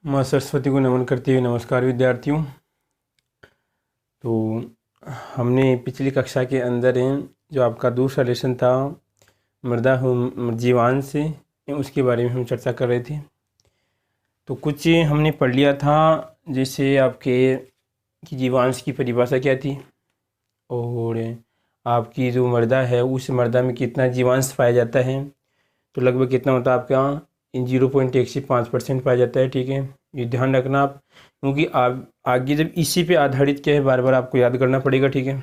माँ सरस्वती को नमन करते हुए नमस्कार विद्यार्थियों। तो हमने पिछली कक्षा के अंदर जो आपका दूसरा लेसन था मृदा जीवांश से, उसके बारे में हम चर्चा कर रहे थे। तो कुछ हमने पढ़ लिया था, जैसे आपके कि जीवांश की परिभाषा क्या थी और आपकी जो मृदा है उस मृदा में कितना जीवांश पाया जाता है। तो लगभग कितना होता है आपका 0.1 से 5% पाया जाता है। ठीक है, ये ध्यान रखना आप, क्योंकि आप आगे जब इसी पे आधारित क्या है बार बार आपको याद करना पड़ेगा। ठीक है,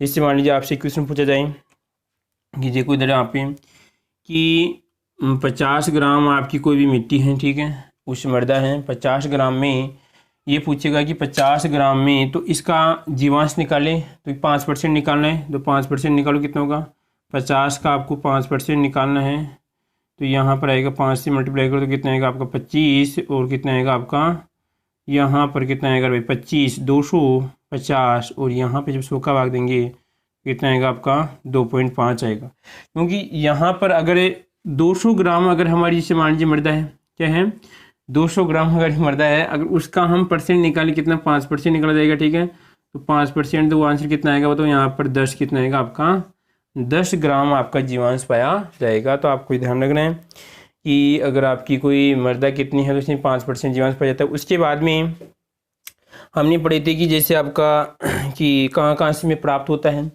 जैसे मान लीजिए आपसे क्वेश्चन पूछा जाए कि देखो इधर यहाँ पे कि 50 ग्राम आपकी कोई भी मिट्टी है, ठीक है, उस मृदा है 50 ग्राम में, ये पूछेगा कि 50 ग्राम में तो इसका जीवांश निकालें, तो 5% निकालना है। तो 5% निकालो, कितना होगा 50 का आपको 5% निकालना है। तो यहाँ पर आएगा 5 से मल्टीप्लाई करो तो कितना आएगा आपका 25, और कितना आएगा आपका यहाँ पर कितना आएगा भाई 25, 250, और यहाँ पे जब 100 का भाग देंगे कितना आएगा आपका 2.5 आएगा। क्योंकि यहाँ पर अगर 200 ग्राम अगर हमारी जैसे मान लीजिए मृदा है, क्या है 200 ग्राम अगर मृदा है, अगर उसका हम परसेंट निकालें कितना 5% निकाला जाएगा। ठीक है, तो 5% तो आंसर कितना आएगा, तो यहाँ पर 10 कितना आएगा आपका 10 ग्राम आपका जीवांश पाया जाएगा। तो आपको ध्यान रखना है कि अगर आपकी कोई मृदा कितनी है तो उसमें 5% जीवांश पाया जाता है। उसके बाद में हमने पढ़े थे कि जैसे आपका कि कहाँ कहाँ से में प्राप्त होता है।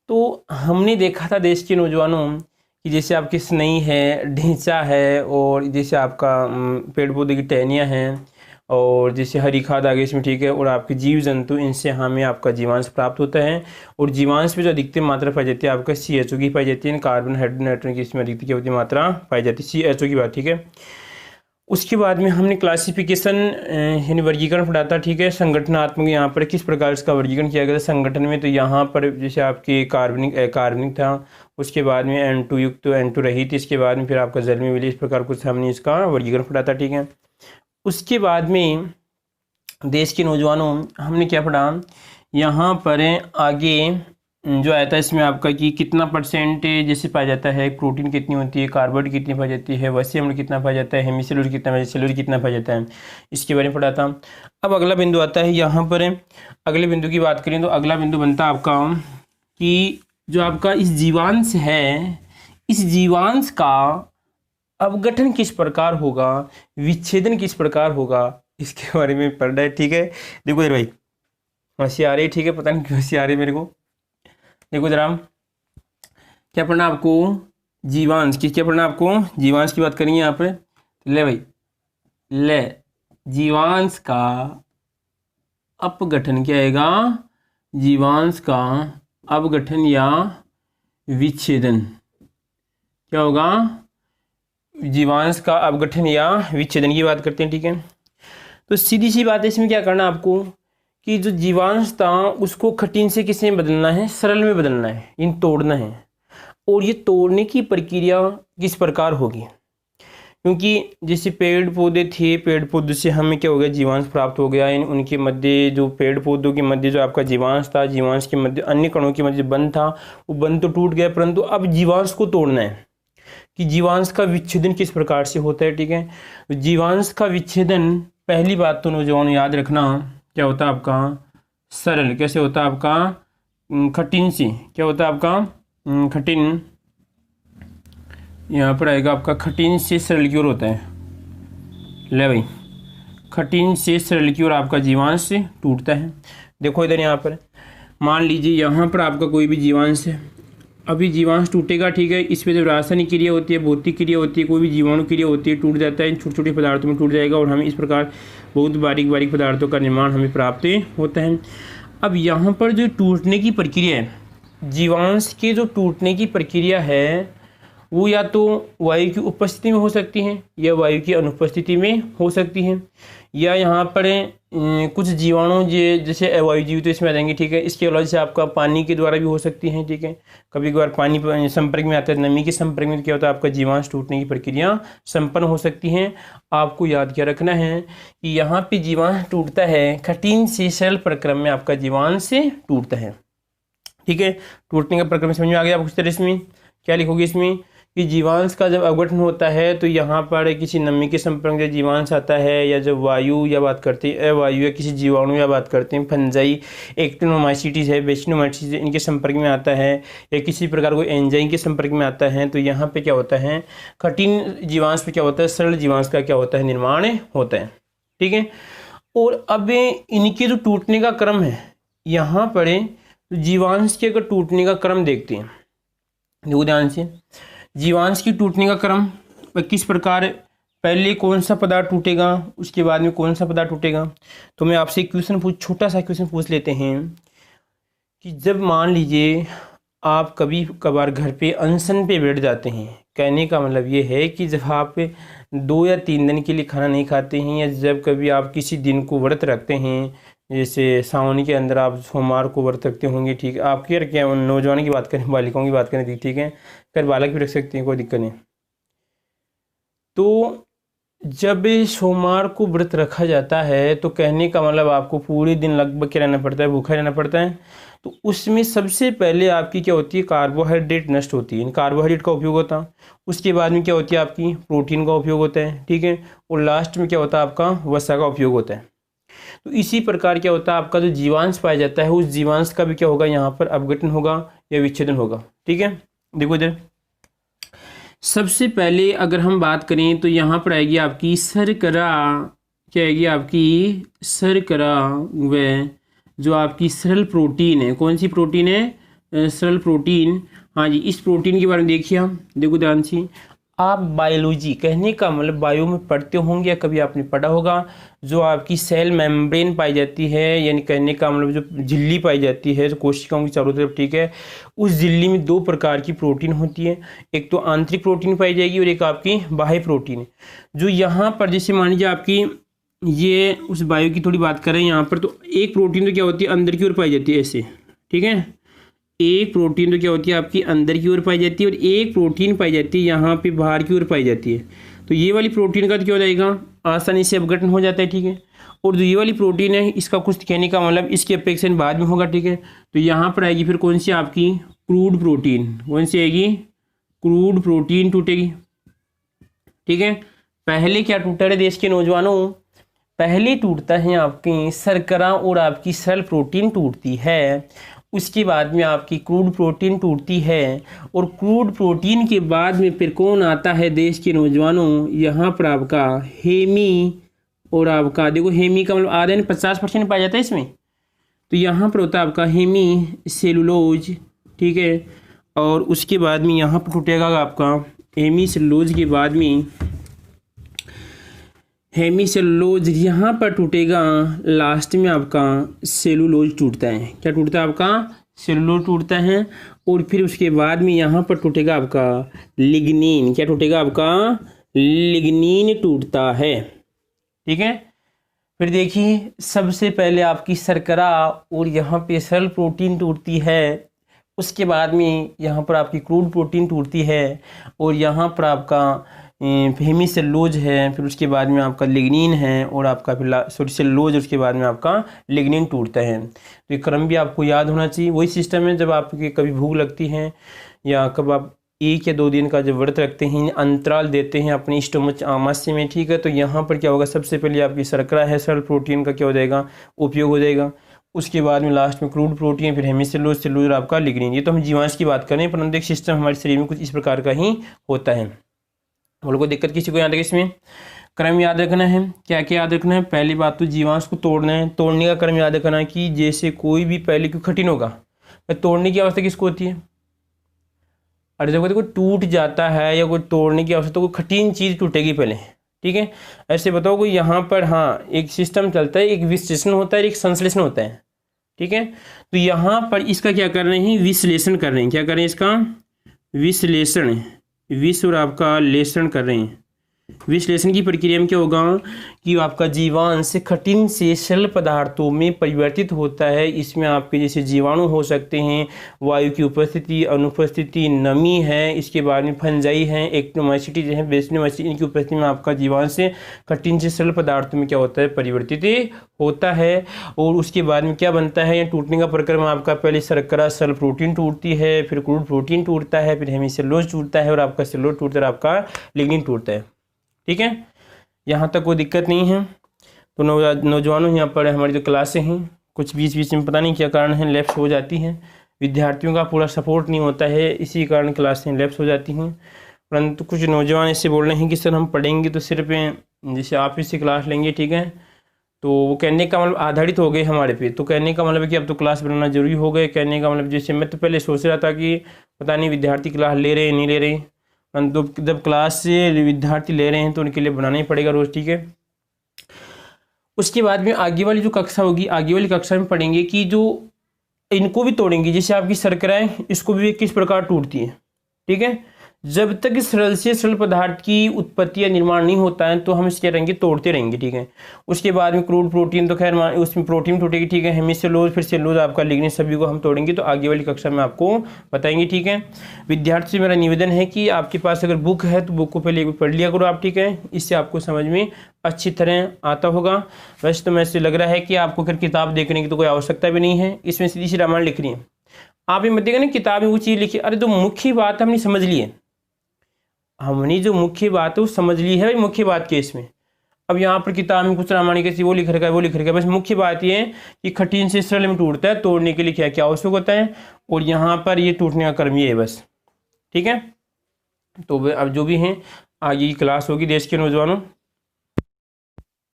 तो हमने देखा था देश के नौजवानों कि जैसे आपकी स्नई है, ढींचा है, और जैसे आपका पेड़ पौधे की टहनियाँ हैं, और जैसे हरी खाद आ गई इसमें, ठीक है, और आपके जीव जंतु, इनसे हमें आपका जीवांश प्राप्त होता है। और जीवांश में जो अधिकतम मात्रा पाई जाती है आपका CHO की पाई जाती है, कार्बन हाइड्रोजन नाइट्रोजन की इसमें अधिकतम क्या होती है मात्रा पाई जाती है, CHO की बात। ठीक है, उसके बाद में हमने क्लासिफिकेशन यानी वर्गीकरण पढ़ा था। ठीक है, संगठनात्मक यहाँ पर किस प्रकार इसका वर्गीकरण किया गया था संगठन में। तो यहाँ पर जैसे आपके कार्बनिक था, उसके बाद में N2 युक्त, तो N2 रहित, इसके बाद में फिर आपका जल में मिले, इस प्रकार कुछ हमने इसका वर्गीकरण पढ़ा था। ठीक है, उसके बाद में देश के नौजवानों हमने क्या पढ़ा, यहाँ पर आगे जो आया था इसमें आपका कि कितना परसेंट जैसे पाया जाता है, प्रोटीन कितनी होती है, कार्बोहाइड्रेट कितनी पाई जाती है, वसा अम्ल कितना पाया जाता है, हेमिसेलुलर कितना पाया, सेलुलर कितना पाया जाता है, इसके बारे में पढ़ा था। अब अगला बिंदु आता है, यहाँ पर अगले बिंदु की बात करें तो अगला बिंदु बनता है आपका कि जो आपका इस जीवांश है, इस जीवांश का अपघटन किस प्रकार होगा, विच्छेदन किस प्रकार होगा, इसके बारे में पढ़ रहा है। ठीक है, देखो यार भाई हंसी आ रही है, ठीक है, पता नहीं क्यों हंसी आ रही है मेरे को। देखो जरा क्या पढ़ना आपको, जीवांश की, क्या पढ़ना आपको, जीवांश की बात करेंगे यहाँ पे। ले भाई ले, जीवांश का अपघटन क्या आएगा, जीवांश का अपघटन या विच्छेदन क्या होगा, जीवांश का अपघटन या विच्छेदन की बात करते हैं। ठीक है, तो सीधी सी बात है, इसमें क्या करना आपको कि जो जीवांश था उसको कठिन से किस में बदलना है, सरल में बदलना है, इन तोड़ना है। और ये तोड़ने की प्रक्रिया किस प्रकार होगी, क्योंकि जैसे पेड़ पौधे थे, पेड़ पौधे से हमें क्या हो गया, जीवांश प्राप्त हो गया। इन उनके मध्य जो पेड़ पौधों के मध्य जो आपका जीवांश था, जीवांश के मध्य अन्य कणों के मध्य बंध था, वो बंध तो टूट गया, परंतु अब जीवांश को तोड़ना है कि जीवांश का विच्छेदन किस प्रकार से होता है। ठीक है, जीवांश का विच्छेदन, पहली बात तो नौजवान याद रखना, क्या होता है आपका सरल, कैसे होता है आपका कठिन से, क्या होता है आपका कठिन, यहाँ पर आएगा आपका कठिन से सरल की ओर होता है। ले भाई, कठिन से सरल की ओर आपका जीवांश से टूटता है। देखो इधर यहाँ पर मान लीजिए यहाँ पर आपका कोई भी जीवांश है, अभी जीवांश टूटेगा, ठीक है, इस पर जब रासायनिक क्रिया होती है, भौतिक क्रिया होती है, कोई भी जीवाणु क्रिया होती है, टूट जाता है, छोटे छोटे पदार्थों में टूट जाएगा, और हमें इस प्रकार बहुत बारीक बारीक पदार्थों का निर्माण हमें प्राप्त होता है। अब यहाँ पर जो टूटने की प्रक्रिया है, जीवांश के जो टूटने की प्रक्रिया है वो या तो वायु की उपस्थिति में हो सकती है या वायु की अनुपस्थिति में हो सकती है, या यहाँ पर कुछ जीवाणु जैसे अवायु जीव तो इसमें आ जाएंगे। ठीक है, इसके अलावा जैसे आपका पानी के द्वारा भी हो सकती है। ठीक है, कभी कभार पानी संपर्क में आता है, नमी के संपर्क में, क्या होता है आपका जीवांश टूटने की प्रक्रिया संपन्न हो सकती है। आपको याद क्या रखना है कि यहाँ पे जीवांश टूटता है कठिन से सरल प्रक्रम में, आपका जीवांश से टूटता है। ठीक है, टूटने का प्रक्रम समझ में आ गया आपको। इस तरह इसमें क्या लिखोगे, इसमें कि जीवांश का जब अपघटन होता है तो यहाँ पर किसी नमी के संपर्क में जीवांश आता है, या जब वायु या बात करते हैं अवायु या किसी जीवाणु या बात करते हैं फंजाई, एक्टिनोमाइसीट्स है, बेसिनोमाइसीट्स है, इनके संपर्क में आता है, या किसी प्रकार कोई एंजाइम के संपर्क में आता है, तो यहाँ पे क्या होता है, कठिन जीवांश पे क्या होता है, सरल जीवांश का क्या होता है, निर्माण होता है। ठीक है। और अब इनके जो टूटने का क्रम है, यहाँ पर जीवांश के अगर टूटने का क्रम देखते हैं, देखो ध्यान से, जीवांश की टूटने का क्रम किस प्रकार, पहले कौन सा पदार्थ टूटेगा, उसके बाद में कौन सा पदार्थ टूटेगा। तो मैं आपसे छोटा सा क्वेश्चन पूछ लेते हैं कि जब मान लीजिए आप कभी कभार घर पे अनशन पे बैठ जाते हैं, कहने का मतलब ये है कि जब आप 2 या 3 दिन के लिए खाना नहीं खाते हैं, या जब कभी आप किसी दिन को व्रत रखते हैं, जैसे सावन के अंदर आप सोमवार को व्रत रखते होंगे, ठीक है, आपके यार क्या नौजवान की बात करें, बालिकाओं की बात करें, ठीक है, फिर बालक भी रख सकते हैं, कोई दिक्कत नहीं। तो जब सोमवार को व्रत रखा जाता है तो कहने का मतलब आपको पूरे दिन लगभग क्या रहना पड़ता है, भूखा रहना पड़ता है। तो उसमें सबसे पहले आपकी क्या होती है, कार्बोहाइड्रेट नष्ट होती है, कार्बोहाइड्रेट का उपयोग होता है। उसके बाद में क्या होती है, आपकी प्रोटीन का उपयोग होता है, ठीक है, और लास्ट में क्या होता है, आपका वसा का उपयोग होता है। तो इसी प्रकार क्या होता है, आपका जो जीवांश पाया जाता है, उस जीवांश का भी क्या होगा, यहाँ पर अपघटन होगा या विच्छेदन होगा। ठीक है, देखो इधर सबसे पहले अगर हम बात करें तो यहाँ पर आएगी आपकी शर्करा, क्या आएगी आपकी शर्करा, व जो आपकी सरल प्रोटीन है, कौन सी प्रोटीन है, सरल प्रोटीन। हाँ जी, इस प्रोटीन के बारे में देखिए हम, देखो ध्यान से, आप बायोलॉजी कहने का मतलब बायो में पढ़ते होंगे या कभी आपने पढ़ा होगा, जो आपकी सेल मेम्ब्रेन पाई जाती है, यानी कहने का मतलब जो झिल्ली पाई जाती है, जो कोशिकाओं की चारों तरफ, ठीक है, उस झिल्ली में 2 प्रकार की प्रोटीन होती है, एक तो आंतरिक प्रोटीन पाई जाएगी और एक आपकी बाह्य प्रोटीन। जो यहाँ पर जैसे मान लीजिए आपकी ये उस बायो की थोड़ी बात करें यहाँ पर, तो एक प्रोटीन तो क्या होती है, अंदर की ओर पाई जाती है ऐसे, ठीक है, एक प्रोटीन तो क्या होती है आपकी अंदर की ओर पाई जाती है, और एक प्रोटीन पाई जाती है यहाँ पे बाहर की ओर पाई जाती है। तो ये वाली प्रोटीन का तो क्या हो जाएगा, आसानी से अपघटन हो जाता है, ठीक है। और जो ये वाली प्रोटीन है, इसका कुछ कहने का मतलब इसकी अपेक्षा बाद में होगा, ठीक है। तो यहाँ पर आएगी फिर कौन सी आपकी क्रूड प्रोटीन, कौन सी आएगी, क्रूड प्रोटीन टूटेगी, ठीक है। पहले क्या टूटा है देश के नौजवानों, पहले टूटता है आपकी शर्करा और आपकी सरल प्रोटीन टूटती है, उसके बाद में आपकी क्रूड प्रोटीन टूटती है, और क्रूड प्रोटीन के बाद में फिर कौन आता है देश के नौजवानों, यहाँ पर आपका हेमी, और आपका देखो हेमी का मतलब आधा 50% पाया जाता है इसमें, तो यहाँ पर होता है आपका हेमी सेलुलोज, ठीक है। और उसके बाद में यहाँ पर टूटेगा आपका हेमी सेलुलोज के बाद में हेमी सेलुलोज, यहाँ पर टूटेगा लास्ट में आपका सेलुलोज टूटता है, क्या टूटता है आपका सेलुलोज टूटता है, और फिर उसके बाद में यहाँ पर टूटेगा आपका लिग्निन, क्या टूटेगा आपका लिग्निन टूटता है, ठीक है। फिर देखिए सबसे पहले आपकी शर्करा और यहाँ पे सरल प्रोटीन टूटती है, उसके बाद में यहाँ पर आपकी क्रूड प्रोटीन टूटती है, और यहाँ पर आपका हेमी सेलुलोज है, फिर उसके बाद में आपका लिग्निन है, और आपका फिर सेलुलोज, उसके बाद में आपका लिग्निन टूटता है। तो ये क्रम भी आपको याद होना चाहिए। वही सिस्टम है, जब आपकी कभी भूख लगती है या कब आप 1 या 2 दिन का जब व्रत रखते हैं, अंतराल देते हैं अपनी स्टोमच आमाशय में, ठीक है, तो यहाँ पर क्या होगा, सबसे पहले आपकी शर्करा है, सरल प्रोटीन का क्या हो जाएगा, उपयोग हो जाएगा, उसके बाद में लास्ट में क्रूड प्रोटीन, फिर हेमी सेलुलोज, सेलुलोज आपका लिग्निन। ये तो हम जीवांश की बात करें, परंतु एक सिस्टम हमारे शरीर में कुछ इस प्रकार का ही होता है। बोलो कोई दिक्कत किसी को याद है, इसमें क्रम याद रखना है, क्या क्या याद रखना है। पहली बात तो जीवांश को तोड़ना है, तोड़ने का क्रम याद रखना है कि जैसे कोई भी पहले क्यों कठिन होगा, तोड़ने की अवस्था किसको होती है, अरे जब कोई टूट जाता है या कोई तोड़ने की अवस्था, तो कोई कठिन चीज़ टूटेगी पहले, ठीक है। ऐसे बताओ कोई यहाँ पर, हाँ एक सिस्टम चलता है, एक विश्लेषण होता है, एक संश्लेषण होता है, ठीक है। तो यहाँ पर इसका क्या कर रहे हैं, विश्लेषण कर रहे हैं, क्या कर रहे हैं, इसका विश्लेषण, विश्व और आपका लेषण कर रहे हैं, विश्लेषण की प्रक्रिया में क्या होगा कि आपका जीवांश कठिन से सरल पदार्थों में परिवर्तित होता है। इसमें आपके जैसे जीवाणु हो सकते हैं, वायु की उपस्थिति, अनुपस्थिति, नमी है, इसके बाद में फंजाई है, एक्टिनोमाइसीटी जो है, बेसिनोमाइसीटी, इनकी उपस्थिति में आपका जीवांश कठिन से सरल पदार्थों में क्या होता है, परिवर्तित होता है। और उसके बाद में क्या बनता है, या टूटने का प्रक्रम आपका पहले शर्करा सल प्रोटीन टूटती है, फिर क्रूड प्रोटीन टूटता है, फिर हेमीसेलुलोज टूटता है, और आपका सेलुलोज टूटता है, और आपका लिग्निन टूटता है। ठीक है, यहाँ तक कोई दिक्कत नहीं है। तो नौजवानों यहाँ पर हमारी जो क्लासें हैं कुछ बीच बीच में पता नहीं क्या कारण है लैप्स हो जाती हैं, विद्यार्थियों का पूरा सपोर्ट नहीं होता है, इसी कारण क्लासें लैप्स हो जाती हैं। परंतु कुछ नौजवान ऐसे बोल रहे हैं कि सर हम पढ़ेंगे तो सिर्फ जैसे आप इससे क्लास लेंगे, ठीक है, तो वो कहने का मतलब आधारित हो गए हमारे पे। तो कहने का मतलब है कि अब तो क्लास बनाना जरूरी हो गए। कहने का मतलब जैसे मैं तो पहले सोच रहा था कि पता नहीं विद्यार्थी क्लास ले रहे हैं नहीं ले रहे, परंतु जब क्लास से विद्यार्थी ले रहे हैं तो उनके लिए बनाना ही पड़ेगा रोज़, ठीक है। उसके बाद में आगे वाली जो कक्षा होगी, आगे वाली कक्षा में पढ़ेंगे कि जो इनको भी तोड़ेंगे, जैसे आपकी शर्कराएं, इसको भी किस प्रकार टूटती है, ठीक है। जब तक सरल से सरल पदार्थ की उत्पत्ति या निर्माण नहीं होता है तो हम इसके रहेंगे, तोड़ते रहेंगे, ठीक है। उसके बाद में क्रूड प्रोटीन, तो खैर उसमें प्रोटीन टूटेगी, ठीक है, हेमीसेलुलोज, फिर सेलुलोज, आपका लिग्निन, सभी को हम तोड़ेंगे। तो आगे वाली कक्षा में आपको बताएंगे, ठीक है। विद्यार्थी से मेरा निवेदन है कि आपके पास अगर बुक है तो बुक को पहले एक बार पढ़ लिया करो आप, ठीक है, इससे आपको समझ में अच्छी तरह आता होगा। वैसे तो मुझे लग रहा है कि आपको फिर किताब देखने की तो कोई आवश्यकता भी नहीं है, इसमें सीधी सी रामायण लिख रही है। आप ये मत देखिए ना किताब में वो चीज़ लिखी, अरे तो मुख्य बात हमने समझ ली है, हमने जो मुख्य बात है वो समझ ली है भाई, मुख्य बात के इसमें। अब यहाँ पर किताब में कुछ रामायण कैसी वो लिख रखा है, वो लिख रखा है, बस मुख्य बात ये है कि कठिन से सरल में टूटता है, तोड़ने के लिए क्या क्या आवश्यक होता है, और यहाँ पर ये टूटने का क्रम ये है बस, ठीक है। तो अब जो भी हैं आगे की क्लास होगी देश के नौजवानों।